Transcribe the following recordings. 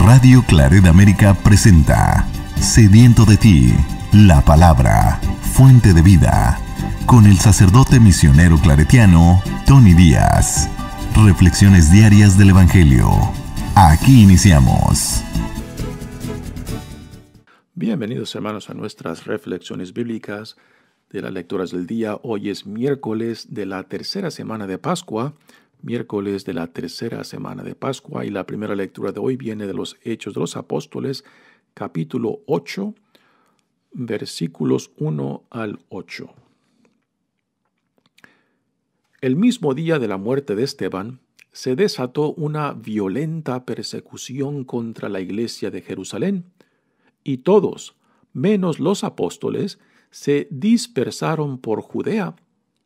Radio Claret América presenta Sediento de ti, la palabra, fuente de vida, con el sacerdote misionero claretiano Tony Díaz. Reflexiones diarias del Evangelio. Aquí iniciamos. Bienvenidos, hermanos, a nuestras reflexiones bíblicas de las lecturas del día. Hoy es miércoles de la tercera semana de Pascua. Y la primera lectura de hoy viene de los Hechos de los Apóstoles, capítulo 8, versículos 1 al 8. El mismo día de la muerte de Esteban, se desató una violenta persecución contra la iglesia de Jerusalén, y todos, menos los apóstoles, se dispersaron por Judea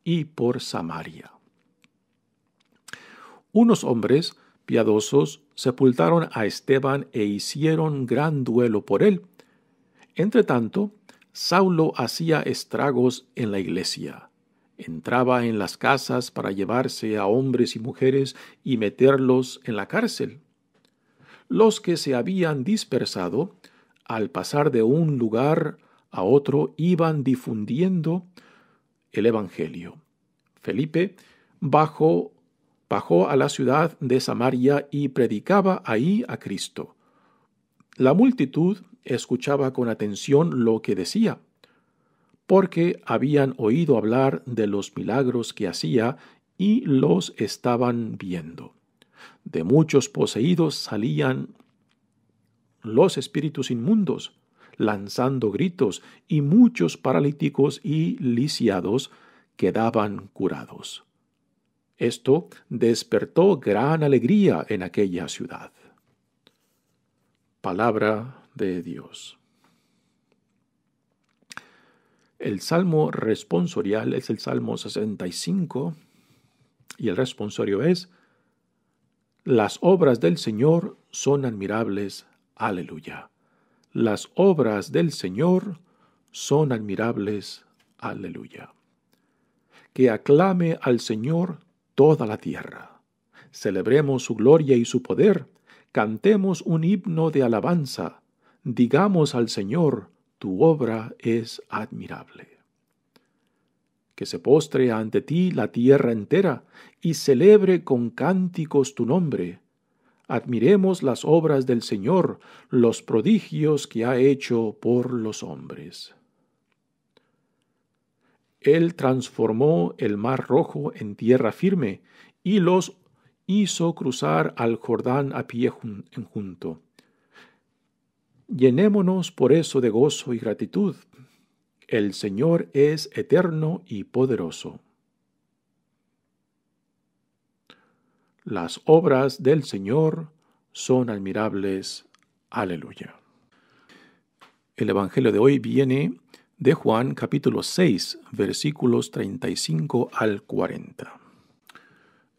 y por Samaria. Unos hombres piadosos sepultaron a Esteban e hicieron gran duelo por él. Entretanto, Saulo hacía estragos en la iglesia. Entraba en las casas para llevarse a hombres y mujeres y meterlos en la cárcel. Los que se habían dispersado, al pasar de un lugar a otro, iban difundiendo el evangelio. Felipe bajó a la ciudad de Samaria y predicaba ahí a Cristo. La multitud escuchaba con atención lo que decía, porque habían oído hablar de los milagros que hacía y los estaban viendo. De muchos poseídos salían los espíritus inmundos, lanzando gritos, y muchos paralíticos y lisiados quedaban curados. Esto despertó gran alegría en aquella ciudad. Palabra de Dios. El salmo responsorial es el Salmo 65 y el responsorio es: las obras del Señor son admirables. Aleluya. Las obras del Señor son admirables. Aleluya. Que aclame al Señor toda la tierra. Celebremos su gloria y su poder. Cantemos un himno de alabanza. Digamos al Señor, tu obra es admirable. Que se postre ante ti la tierra entera y celebre con cánticos tu nombre. Admiremos las obras del Señor, los prodigios que ha hecho por los hombres. Él transformó el mar rojo en tierra firme y los hizo cruzar al Jordán a pie junto. Llenémonos por eso de gozo y gratitud. El Señor es eterno y poderoso. Las obras del Señor son admirables. Aleluya. El Evangelio de hoy viene de Juan capítulo 6, versículos 35 al 40.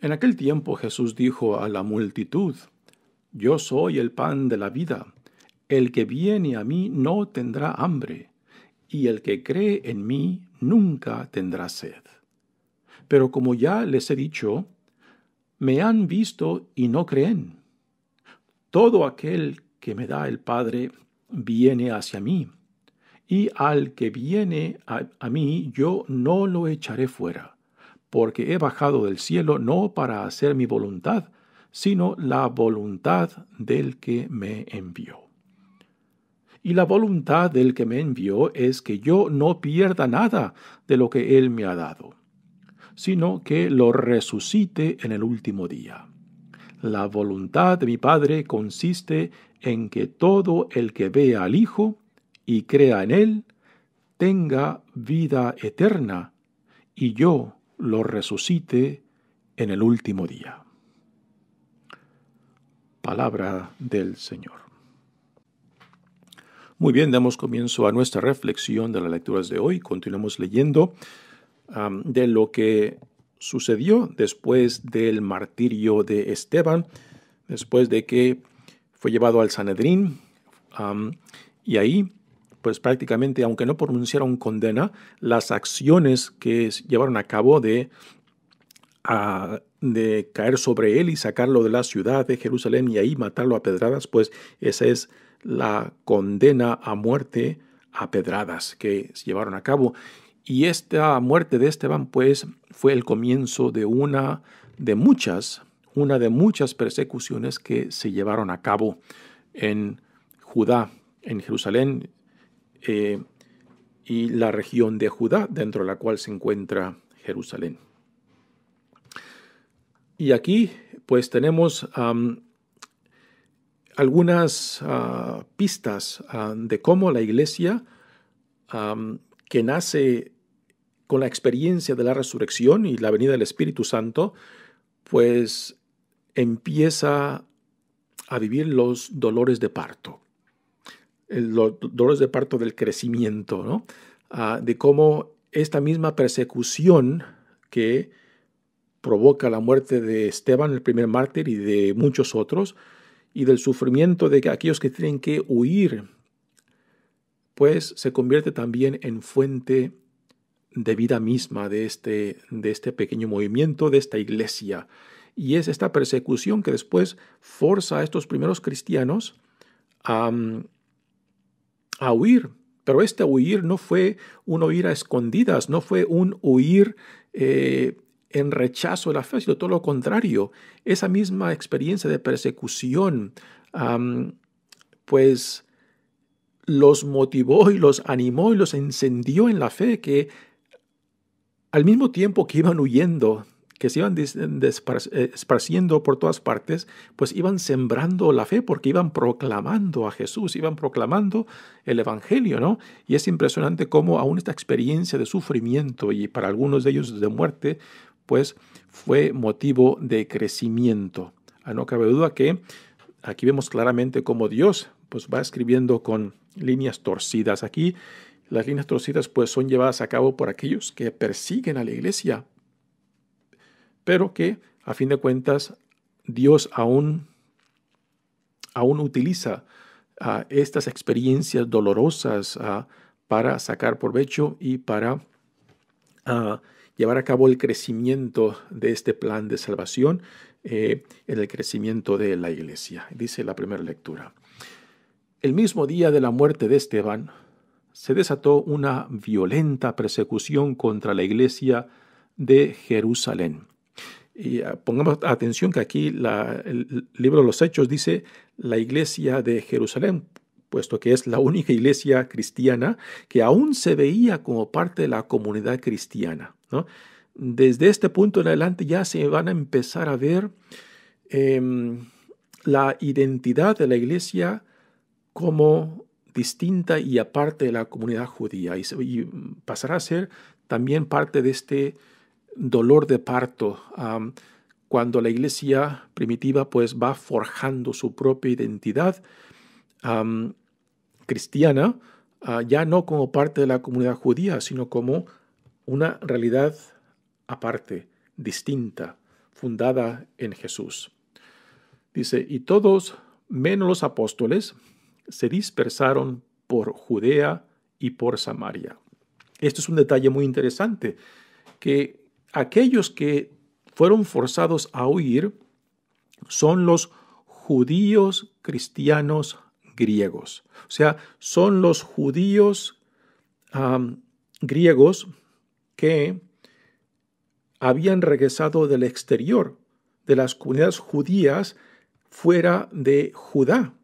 En aquel tiempo Jesús dijo a la multitud: Yo soy el pan de la vida. El que viene a mí no tendrá hambre, y el que cree en mí nunca tendrá sed. Pero como ya les he dicho, me han visto y no creen. Todo aquel que me da el Padre viene hacia mí, y al que viene a mí yo no lo echaré fuera, porque he bajado del cielo no para hacer mi voluntad, sino la voluntad del que me envió. Y la voluntad del que me envió es que yo no pierda nada de lo que él me ha dado, sino que lo resucite en el último día. La voluntad de mi Padre consiste en que todo el que vea al Hijo y crea en él tenga vida eterna, y yo lo resucite en el último día. Palabra del Señor. Muy bien, damos comienzo a nuestra reflexión de las lecturas de hoy. Continuamos leyendo de lo que sucedió después del martirio de Esteban, después de que fue llevado al Sanedrín, y ahí, pues prácticamente, aunque no pronunciaron condena, las acciones que llevaron a cabo de de caer sobre él y sacarlo de la ciudad de Jerusalén y ahí matarlo a pedradas, pues esa es la condena a muerte a pedradas que se llevaron a cabo. Y esta muerte de Esteban, pues, fue el comienzo de una de muchas persecuciones que se llevaron a cabo en Judá, en Jerusalén y la región de Judá, dentro de la cual se encuentra Jerusalén. Y aquí, pues, tenemos algunas pistas de cómo la iglesia, que nace con la experiencia de la resurrección y la venida del Espíritu Santo, pues empieza a vivir los dolores de parto, los dolores de parto del crecimiento, ¿no? De cómo esta misma persecución que provoca la muerte de Esteban, el primer mártir, y de muchos otros, y del sufrimiento de aquellos que tienen que huir, pues se convierte también en fuente de vida misma de este pequeño movimiento, de esta iglesia. Y es esta persecución que después forza a estos primeros cristianos a huir. Pero este huir no fue un huir a escondidas, no fue un huir en rechazo de la fe, sino todo lo contrario. Esa misma experiencia de persecución, pues los motivó y los animó y los encendió en la fe, que al mismo tiempo que iban huyendo, que se iban esparciendo por todas partes, pues iban sembrando la fe porque iban proclamando a Jesús, iban proclamando el Evangelio, ¿no? Y es impresionante cómo aún esta experiencia de sufrimiento y para algunos de ellos de muerte, pues fue motivo de crecimiento. No cabe duda que aquí vemos claramente cómo Dios pues va escribiendo con líneas torcidas. Aquí las líneas torcidas pues son llevadas a cabo por aquellos que persiguen a la iglesia, pero que a fin de cuentas Dios aún utiliza estas experiencias dolorosas para sacar provecho y para llevar a cabo el crecimiento de este plan de salvación, en el crecimiento de la iglesia. Dice la primera lectura: el mismo día de la muerte de Esteban, se desató una violenta persecución contra la iglesia de Jerusalén. Y pongamos atención que aquí el libro de los Hechos dice la iglesia de Jerusalén, puesto que es la única iglesia cristiana que aún se veía como parte de la comunidad cristiana, ¿no? Desde este punto en adelante ya se van a empezar a ver la identidad de la iglesia como distinta y aparte de la comunidad judía, y pasará a ser también parte de este dolor de parto, cuando la iglesia primitiva pues va forjando su propia identidad cristiana, ya no como parte de la comunidad judía, sino como una realidad aparte, distinta, fundada en Jesús. Dice: y todos, menos los apóstoles, se dispersaron por Judea y por Samaria. Esto es un detalle muy interesante, que aquellos que fueron forzados a huir son los judíos cristianos griegos. O sea, son los judíos griegos que habían regresado del exterior, de las comunidades judías fuera de Judá.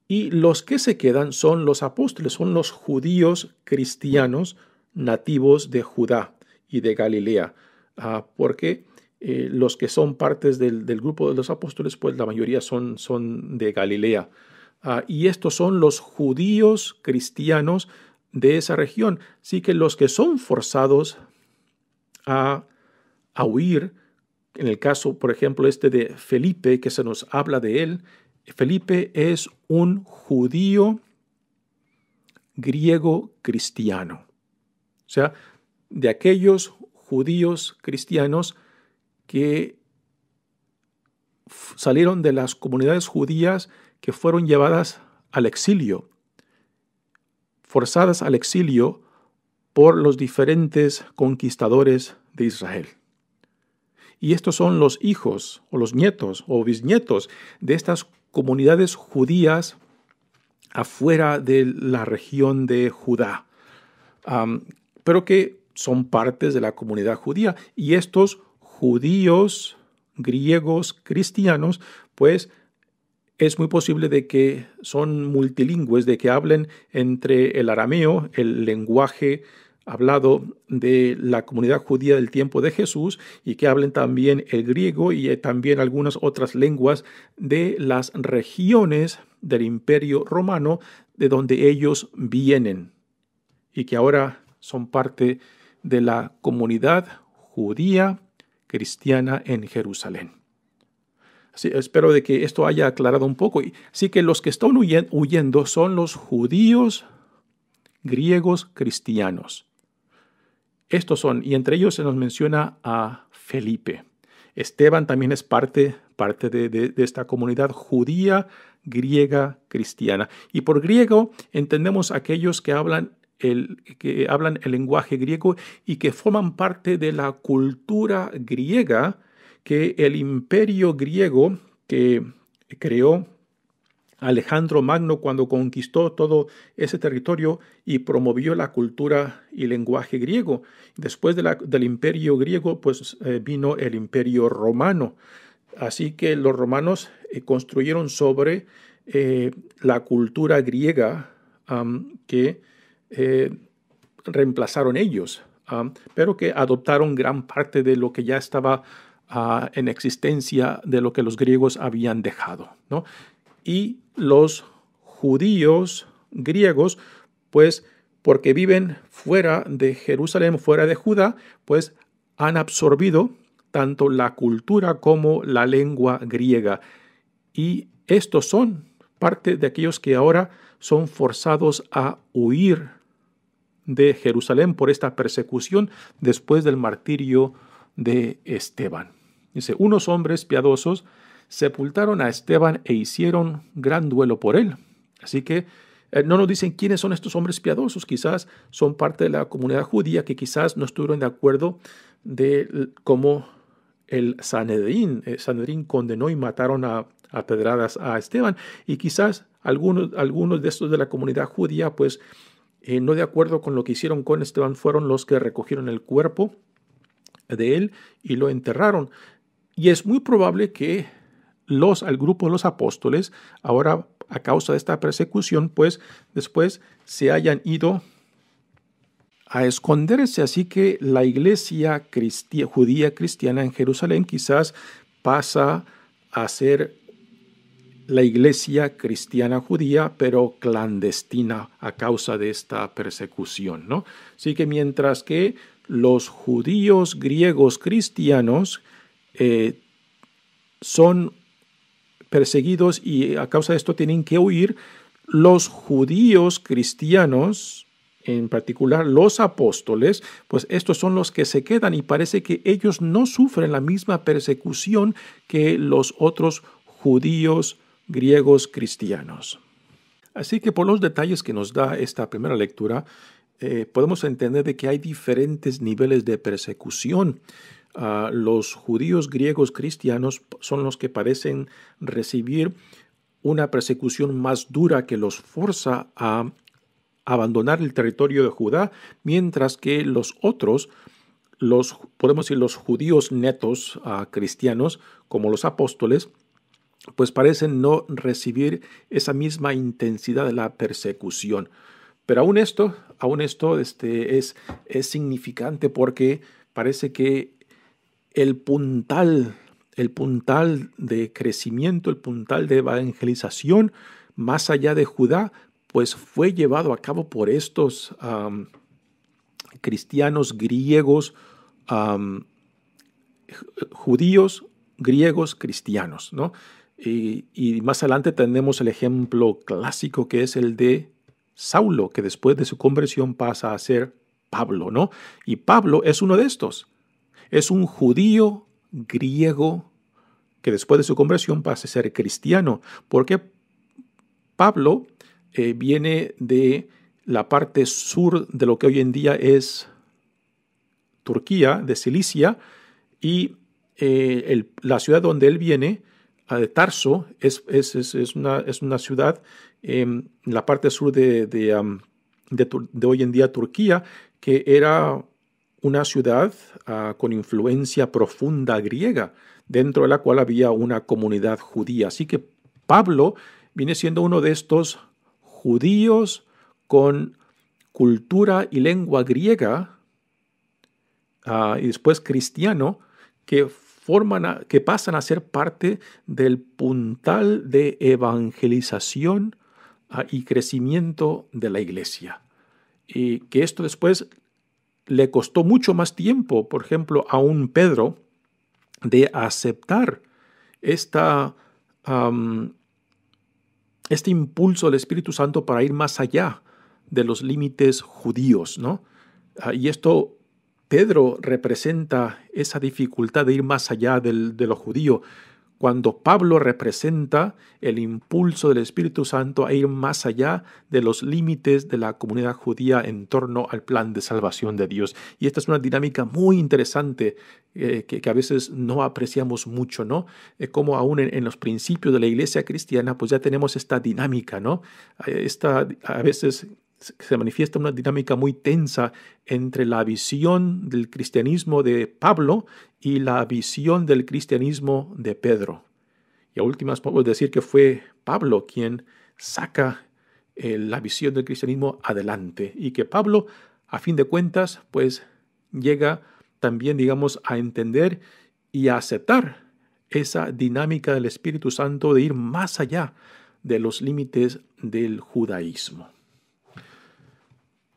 Y los que se quedan son los apóstoles, son los judíos cristianos nativos de Judá y de Galilea, porque los que son partes del grupo de los apóstoles, pues la mayoría son de Galilea. Y estos son los judíos cristianos de esa región. Así que los que son forzados a huir, en el caso, por ejemplo, de Felipe, que se nos habla de él, Felipe es un judío griego cristiano. O sea, de aquellos judíos cristianos que salieron de las comunidades judías que fueron llevadas al exilio, forzadas al exilio por los diferentes conquistadores de Israel. Y estos son los hijos o los nietos o bisnietos de estas comunidades judías afuera de la región de Judá, pero que son partes de la comunidad judía. Y estos judíos, griegos, cristianos, pues es muy posible de que son multilingües, de que hablen entre el arameo, el lenguaje hablado de la comunidad judía del tiempo de Jesús, y que hablen también el griego y también algunas otras lenguas de las regiones del Imperio Romano de donde ellos vienen y que ahora son parte de la comunidad judía cristiana en Jerusalén. Así, espero de que esto haya aclarado un poco. Así que los que están huyendo son los judíos griegos cristianos. Estos son, y entre ellos se nos menciona a Felipe. Esteban también es parte de esta comunidad judía, griega, cristiana. Y por griego entendemos aquellos que hablan el lenguaje griego y que forman parte de la cultura griega que el imperio griego que creó Alejandro Magno cuando conquistó todo ese territorio y promovió la cultura y lenguaje griego. Después del imperio griego, pues vino el imperio romano. Así que los romanos construyeron sobre la cultura griega que reemplazaron ellos, pero que adoptaron gran parte de lo que ya estaba en existencia de lo que los griegos habían dejado, ¿no? Y los judíos griegos, pues porque viven fuera de Jerusalén, fuera de Judá, pues han absorbido tanto la cultura como la lengua griega. Y estos son parte de aquellos que ahora son forzados a huir de Jerusalén por esta persecución después del martirio de Esteban. Dice, unos hombres piadosos sepultaron a Esteban e hicieron gran duelo por él. Así que no nos dicen quiénes son estos hombres piadosos. Quizás son parte de la comunidad judía que quizás no estuvieron de acuerdo de cómo el Sanedrín condenó y mataron a pedradas a Esteban. Y quizás algunos de estos de la comunidad judía, pues no de acuerdo con lo que hicieron con Esteban, fueron los que recogieron el cuerpo de él y lo enterraron. Y es muy probable que al grupo de los apóstoles, ahora a causa de esta persecución, pues después se hayan ido a esconderse. Así que la iglesia judía cristiana en Jerusalén quizás pasa a ser la iglesia cristiana judía, pero clandestina a causa de esta persecución, ¿no? Así que mientras que los judíos griegos cristianos son perseguidos y a causa de esto tienen que huir, los judíos cristianos, en particular los apóstoles, pues estos son los que se quedan y parece que ellos no sufren la misma persecución que los otros judíos griegos cristianos. Así que por los detalles que nos da esta primera lectura, podemos entender de que hay diferentes niveles de persecución. Los judíos griegos cristianos son los que parecen recibir una persecución más dura que los forza a abandonar el territorio de Judá, mientras que los otros, podemos decir los judíos netos cristianos, como los apóstoles, pues parecen no recibir esa misma intensidad de la persecución. Pero aún esto es significante porque parece que el puntal de crecimiento, el puntal de evangelización más allá de Judá, pues fue llevado a cabo por estos cristianos griegos, judíos griegos cristianos, ¿no? Y más adelante tenemos el ejemplo clásico que es el de Saulo, que después de su conversión pasa a ser Pablo, ¿no? Y Pablo es uno de estos. Es un judío griego que después de su conversión pasa a ser cristiano, porque Pablo viene de la parte sur de lo que hoy en día es Turquía, de Cilicia, y la ciudad donde él viene, de Tarso, es una ciudad en la parte sur de hoy en día Turquía, que era una ciudad con influencia profunda griega, dentro de la cual había una comunidad judía. Así que Pablo viene siendo uno de estos judíos con cultura y lengua griega, y después cristiano, que pasan a ser parte del puntal de evangelización y crecimiento de la iglesia. Y que esto después le costó mucho más tiempo, por ejemplo, a un Pedro, de aceptar este impulso del Espíritu Santo para ir más allá de los límites judíos, ¿no? Y esto, Pedro representa esa dificultad de ir más allá de lo judío, cuando Pablo representa el impulso del Espíritu Santo a ir más allá de los límites de la comunidad judía en torno al plan de salvación de Dios. Y esta es una dinámica muy interesante que a veces no apreciamos mucho, ¿no? Como aún en los principios de la iglesia cristiana, pues ya tenemos esta dinámica, ¿no? A veces se manifiesta una dinámica muy tensa entre la visión del cristianismo de Pablo y la visión del cristianismo de Pedro. Y a últimas podemos decir que fue Pablo quien saca la visión del cristianismo adelante, y que Pablo, a fin de cuentas, pues llega también, digamos, a entender y a aceptar esa dinámica del Espíritu Santo de ir más allá de los límites del judaísmo.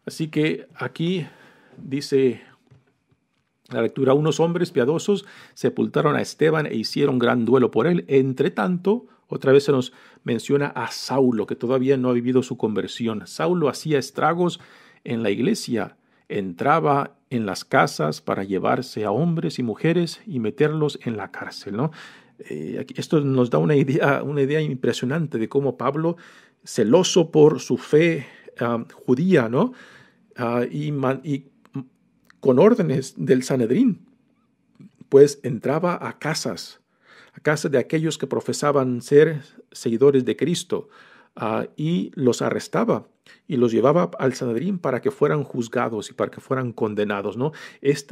Así que aquí dice la lectura: unos hombres piadosos sepultaron a Esteban e hicieron gran duelo por él. Entre tanto, otra vez se nos menciona a Saulo, que todavía no ha vivido su conversión. Saulo hacía estragos en la iglesia, entraba en las casas para llevarse a hombres y mujeres y meterlos en la cárcel, ¿no? Esto nos da una idea impresionante de cómo Pablo, celoso por su fe judía, ¿no? Y con órdenes del Sanedrín, pues entraba a casas de aquellos que profesaban ser seguidores de Cristo, y los arrestaba y los llevaba al Sanedrín para que fueran juzgados y para que fueran condenados, ¿no?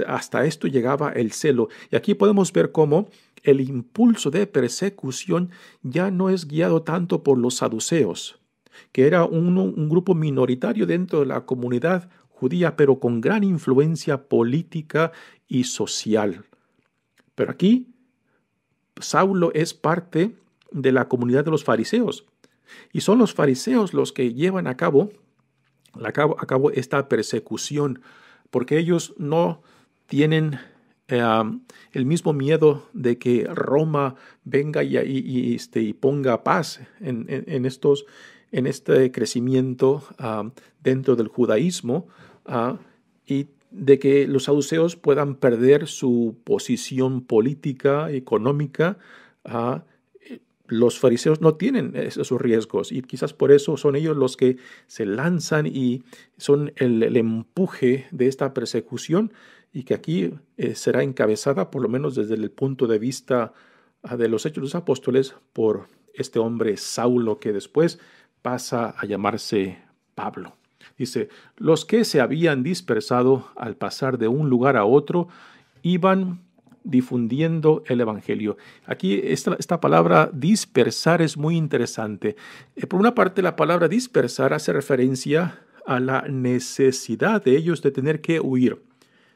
Hasta esto llegaba el celo. Y aquí podemos ver cómo el impulso de persecución ya no es guiado tanto por los saduceos, que era un grupo minoritario dentro de la comunidad judía, pero con gran influencia política y social. Pero aquí Saulo es parte de la comunidad de los fariseos, y son los fariseos los que llevan a cabo esta persecución, porque ellos no tienen el mismo miedo de que Roma venga y ponga paz en este crecimiento dentro del judaísmo, y de que los saduceos puedan perder su posición política, económica. Los fariseos no tienen esos riesgos, y quizás por eso son ellos los que se lanzan y son el empuje de esta persecución, y que aquí será encabezada, por lo menos desde el punto de vista de los Hechos de los Apóstoles, por este hombre Saulo, que después pasa a llamarse Pablo. Dice: los que se habían dispersado al pasar de un lugar a otro iban difundiendo el evangelio. Aquí esta palabra dispersar es muy interesante. Por una parte, la palabra dispersar hace referencia a la necesidad de ellos de tener que huir.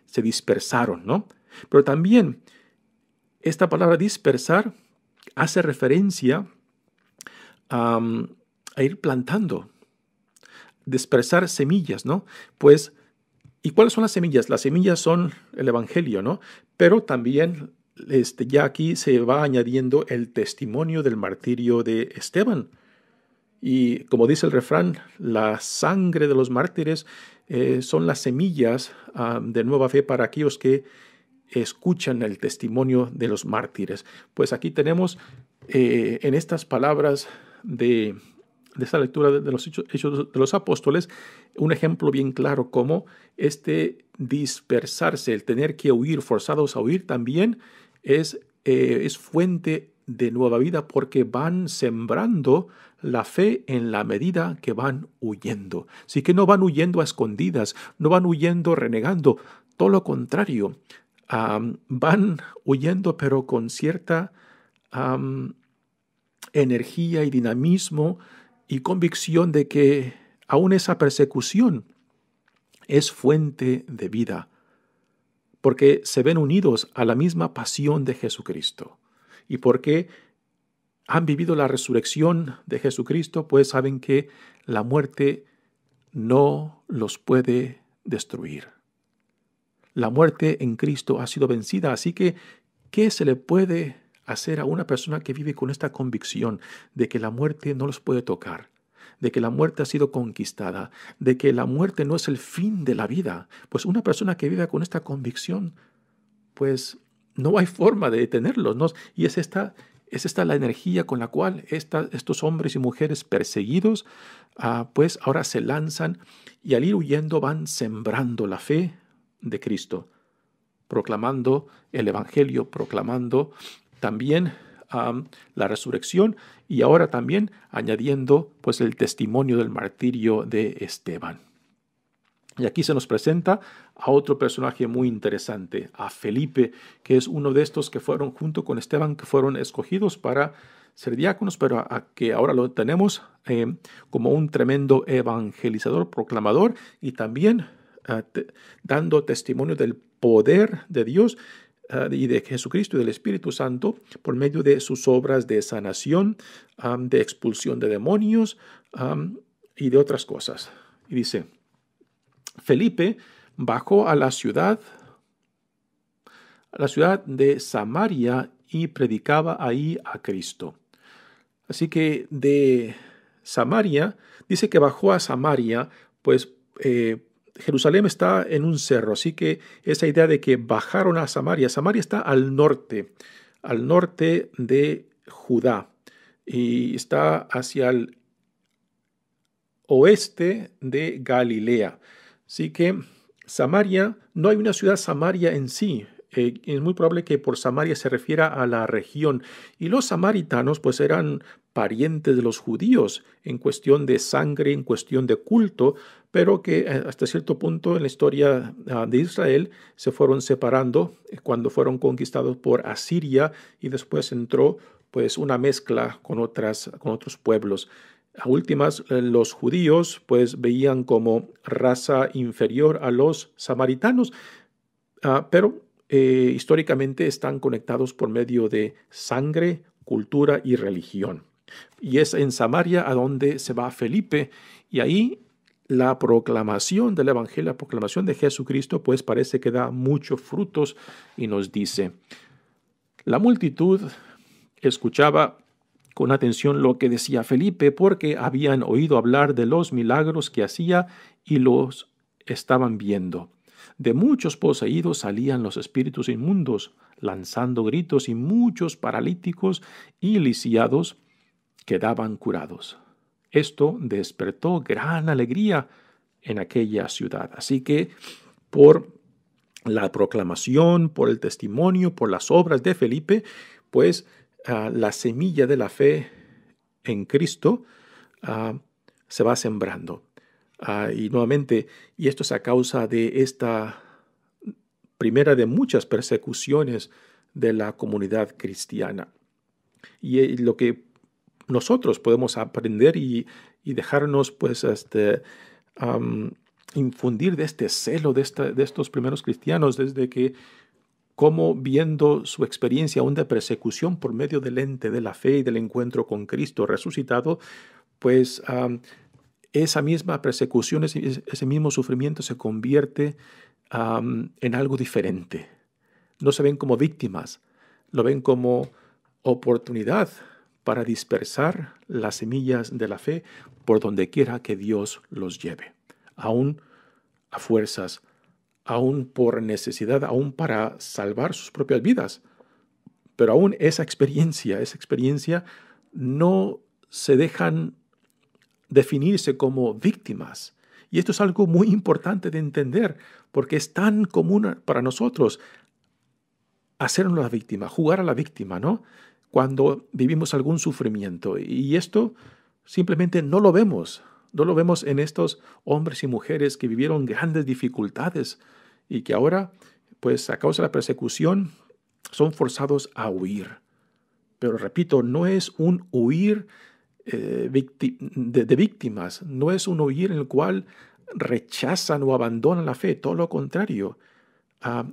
Se dispersaron, ¿no? Pero también esta palabra dispersar hace referencia a ir plantando, dispersar semillas, ¿no? Pues, ¿y cuáles son las semillas? Las semillas son el evangelio, ¿no? Pero también ya aquí se va añadiendo el testimonio del martirio de Esteban. Y como dice el refrán, la sangre de los mártires son las semillas de nueva fe para aquellos que escuchan el testimonio de los mártires. Pues aquí tenemos en estas palabras de esta lectura de los hechos de los apóstoles, un ejemplo bien claro cómo este dispersarse, el tener que huir, forzados a huir, también es fuente de nueva vida, porque van sembrando la fe en la medida que van huyendo. Así que no van huyendo a escondidas, no van huyendo renegando, todo lo contrario, van huyendo pero con cierta energía y dinamismo y convicción de que aún esa persecución es fuente de vida, porque se ven unidos a la misma pasión de Jesucristo. Y porque han vivido la resurrección de Jesucristo, pues saben que la muerte no los puede destruir. La muerte en Cristo ha sido vencida, así que ¿qué se le puede hacer a una persona que vive con esta convicción de que la muerte no los puede tocar, de que la muerte ha sido conquistada, de que la muerte no es el fin de la vida? Pues una persona que vive con esta convicción, pues no hay forma de detenerlos, ¿no? Y es esta la energía con la cual estos hombres y mujeres perseguidos, pues ahora se lanzan y al ir huyendo van sembrando la fe de Cristo, proclamando el Evangelio, proclamando también la resurrección y ahora también añadiendo pues el testimonio del martirio de Esteban. Y aquí se nos presenta a otro personaje muy interesante, a Felipe, que es uno de estos que fueron junto con Esteban, que fueron escogidos para ser diáconos, pero que ahora lo tenemos como un tremendo evangelizador, proclamador y también dando testimonio del poder de Dios y de Jesucristo y del Espíritu Santo por medio de sus obras de sanación, de expulsión de demonios y de otras cosas. Y dice: Felipe bajó a la ciudad de Samaria y predicaba ahí a Cristo. Así que de Samaria, dice que bajó a Samaria, pues Jerusalén está en un cerro, así que esa idea de que bajaron a Samaria está al norte de Judá y está hacia el oeste de Galilea. Así que Samaria, no hay una ciudad Samaria en sí. Es muy probable que por Samaria se refiera a la región. Y los samaritanos pues eran parientes de los judíos en cuestión de sangre, en cuestión de culto, pero que hasta cierto punto en la historia de Israel se fueron separando cuando fueron conquistados por Asiria y después entró pues una mezcla con otros pueblos. A últimas, los judíos pues veían como raza inferior a los samaritanos, pero históricamente están conectados por medio de sangre, cultura y religión. Y es en Samaria a donde se va Felipe, y ahí la proclamación del Evangelio, la proclamación de Jesucristo, pues parece que da muchos frutos, y nos dice: la multitud escuchaba con atención lo que decía Felipe, porque habían oído hablar de los milagros que hacía y los estaban viendo. De muchos poseídos salían los espíritus inmundos, lanzando gritos, y muchos paralíticos y lisiados quedaban curados. Esto despertó gran alegría en aquella ciudad. Así que por la proclamación, por el testimonio, por las obras de Felipe, pues la semilla de la fe en Cristo se va sembrando. Y nuevamente, y esto es a causa de esta primera de muchas persecuciones de la comunidad cristiana. Y lo que nosotros podemos aprender y dejarnos pues infundir de este celo de estos primeros cristianos, desde que como viendo su experiencia aún de persecución por medio del lente de la fe y del encuentro con Cristo resucitado, pues esa misma persecución, ese mismo sufrimiento se convierte en algo diferente. No se ven como víctimas, lo ven como oportunidad para dispersar las semillas de la fe por donde quiera que Dios los lleve, aún a fuerzas, aún por necesidad, aún para salvar sus propias vidas. Pero aún esa experiencia no se dejan definirse como víctimas. Y esto es algo muy importante de entender, porque es tan común para nosotros hacernos la víctima, jugar a la víctima, ¿no? Cuando vivimos algún sufrimiento. Y esto simplemente no lo vemos. No lo vemos en estos hombres y mujeres que vivieron grandes dificultades y que ahora, pues a causa de la persecución, son forzados a huir. Pero repito, no es un huir de víctimas, no es un huir en el cual rechazan o abandonan la fe, todo lo contrario.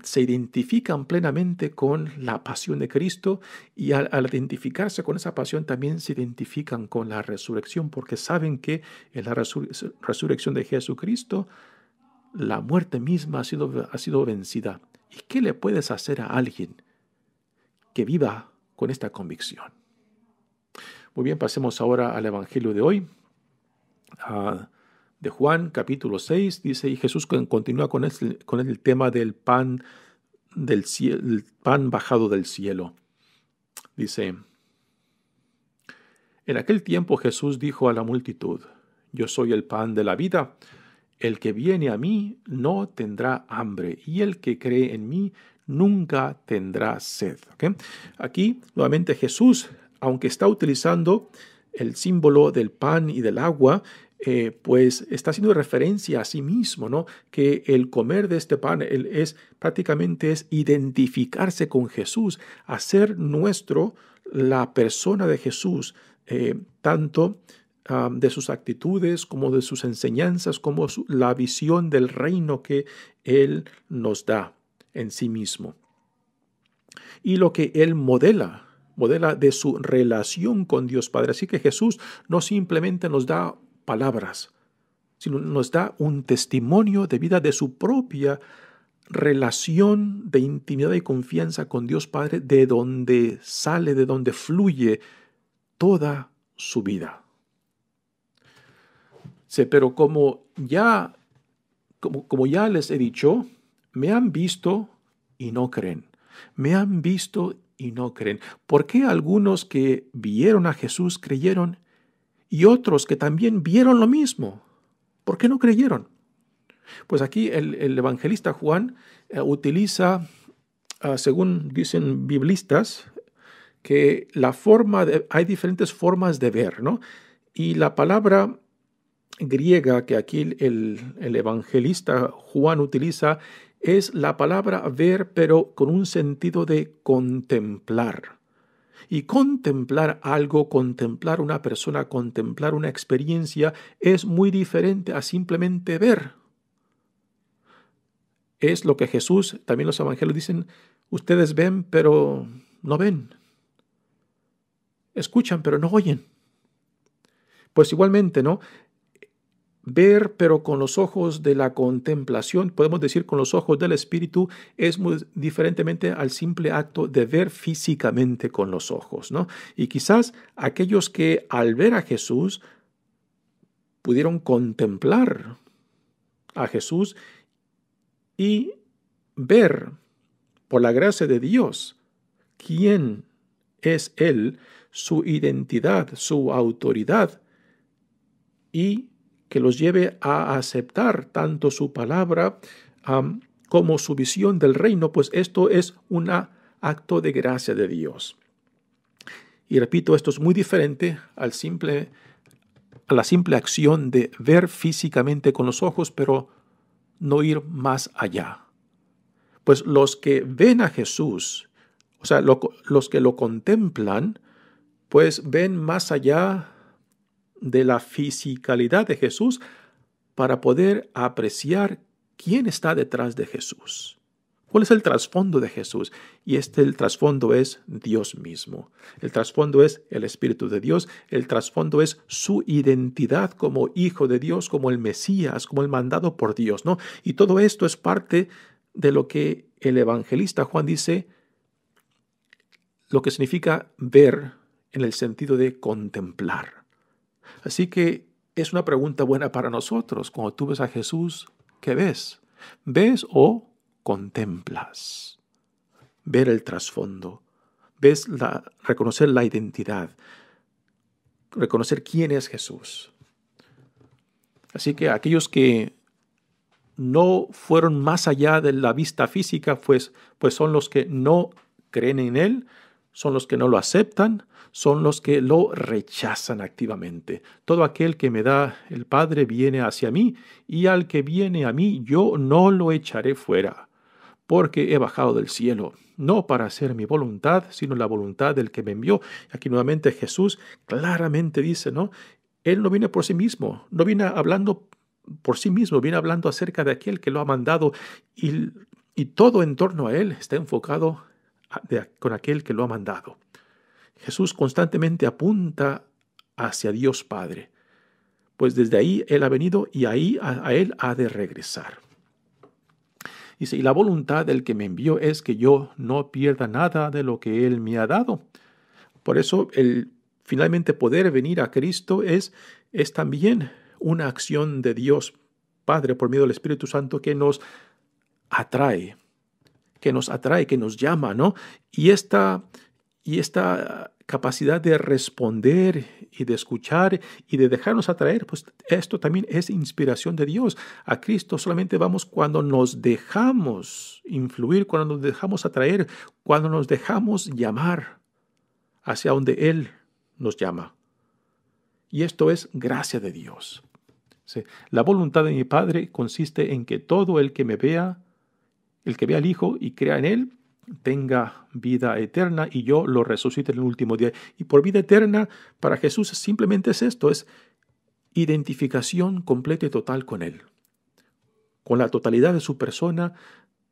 Se identifican plenamente con la pasión de Cristo y al identificarse con esa pasión también se identifican con la resurrección porque saben que en la resurrección de Jesucristo la muerte misma ha sido vencida. ¿Y qué le puedes hacer a alguien que viva con esta convicción? Muy bien, pasemos ahora al Evangelio de hoy. De Juan, capítulo 6, dice, y Jesús continúa con el tema del pan del cielo, el pan bajado del cielo. Dice, en aquel tiempo Jesús dijo a la multitud, yo soy el pan de la vida, el que viene a mí no tendrá hambre, y el que cree en mí nunca tendrá sed. ¿Okay? Aquí, nuevamente Jesús, aunque está utilizando el símbolo del pan y del agua, pues está haciendo referencia a sí mismo, ¿no? Que el comer de este pan prácticamente es identificarse con Jesús, hacer nuestro la persona de Jesús, tanto de sus actitudes como de sus enseñanzas, como la visión del reino que Él nos da en sí mismo. Y lo que Él modela de su relación con Dios Padre. Así que Jesús no simplemente nos da palabras, sino nos da un testimonio de vida de su propia relación de intimidad y confianza con Dios Padre, de donde sale, de donde fluye toda su vida. Sí, pero como ya les he dicho, me han visto y no creen. Me han visto y no creen. ¿Por qué algunos que vieron a Jesús creyeron y otros que también vieron lo mismo? ¿Por qué no creyeron? Pues aquí el evangelista Juan utiliza, según dicen biblistas, que hay diferentes formas de ver, ¿no? Y la palabra griega que aquí el evangelista Juan utiliza es la palabra ver, pero con un sentido de contemplar. Y contemplar algo, contemplar una persona, contemplar una experiencia es muy diferente a simplemente ver. Es lo que Jesús, también los evangelios dicen, ustedes ven pero no ven. Escuchan pero no oyen. Pues igualmente, ¿no? Ver, pero con los ojos de la contemplación, podemos decir con los ojos del Espíritu, es muy diferentemente al simple acto de ver físicamente con los ojos, ¿no? Y quizás aquellos que al ver a Jesús pudieron contemplar a Jesús y ver, por la gracia de Dios, quién es Él, su identidad, su autoridad, y que los lleve a aceptar tanto su palabra como su visión del reino, pues esto es un acto de gracia de Dios. Y repito, esto es muy diferente a la simple acción de ver físicamente con los ojos, pero no ir más allá. Pues los que ven a Jesús, o sea, los que lo contemplan, pues ven más allá de la fisicalidad de Jesús para poder apreciar quién está detrás de Jesús. ¿Cuál es el trasfondo de Jesús? Y el trasfondo es Dios mismo. El trasfondo es el Espíritu de Dios. El trasfondo es su identidad como Hijo de Dios, como el Mesías, como el mandado por Dios, ¿no? Y todo esto es parte de lo que el evangelista Juan dice, lo que significa ver en el sentido de contemplar. Así que es una pregunta buena para nosotros. Cuando tú ves a Jesús, ¿qué ves? ¿Ves o contemplas? Ver el trasfondo. ¿Ves reconocer la identidad? Reconocer quién es Jesús. Así que aquellos que no fueron más allá de la vista física, pues son los que no creen en Él, son los que no lo aceptan, son los que lo rechazan activamente. Todo aquel que me da el Padre viene hacia mí, y al que viene a mí yo no lo echaré fuera, porque he bajado del cielo, no para hacer mi voluntad, sino la voluntad del que me envió. Aquí nuevamente Jesús claramente dice, ¿no? Él no viene por sí mismo, no viene hablando por sí mismo, viene hablando acerca de aquel que lo ha mandado, y todo en torno a Él está enfocado con aquel que lo ha mandado. Jesús constantemente apunta hacia Dios Padre, pues desde ahí Él ha venido y ahí a Él ha de regresar. Dice, y la voluntad del que me envió es que yo no pierda nada de lo que Él me ha dado. Por eso finalmente poder venir a Cristo es también una acción de Dios Padre por medio del Espíritu Santo que nos atrae, que nos llama, ¿no? Y esta capacidad de responder y de escuchar y de dejarnos atraer, pues esto también es inspiración de Dios. A Cristo solamente vamos cuando nos dejamos influir, cuando nos dejamos atraer, cuando nos dejamos llamar hacia donde Él nos llama. Y esto es gracia de Dios. Sí. La voluntad de mi Padre consiste en que todo el que me vea, el que vea al Hijo y crea en Él, tenga vida eterna y yo lo resucite en el último día. Y por vida eterna, para Jesús simplemente es esto, es identificación completa y total con Él. Con la totalidad de su persona,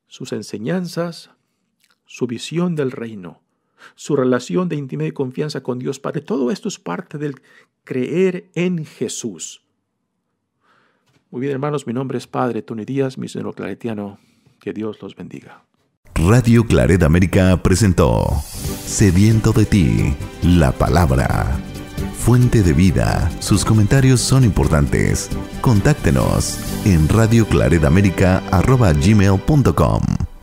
sus enseñanzas, su visión del reino, su relación de intimidad y confianza con Dios Padre. Todo esto es parte del creer en Jesús. Muy bien, hermanos, mi nombre es Padre Tony Díaz, misionero claretiano. Que Dios los bendiga. Radio Claret América presentó Sediento de ti, la palabra. Fuente de vida. Sus comentarios son importantes. Contáctenos en radioclaretamerica@gmail.com.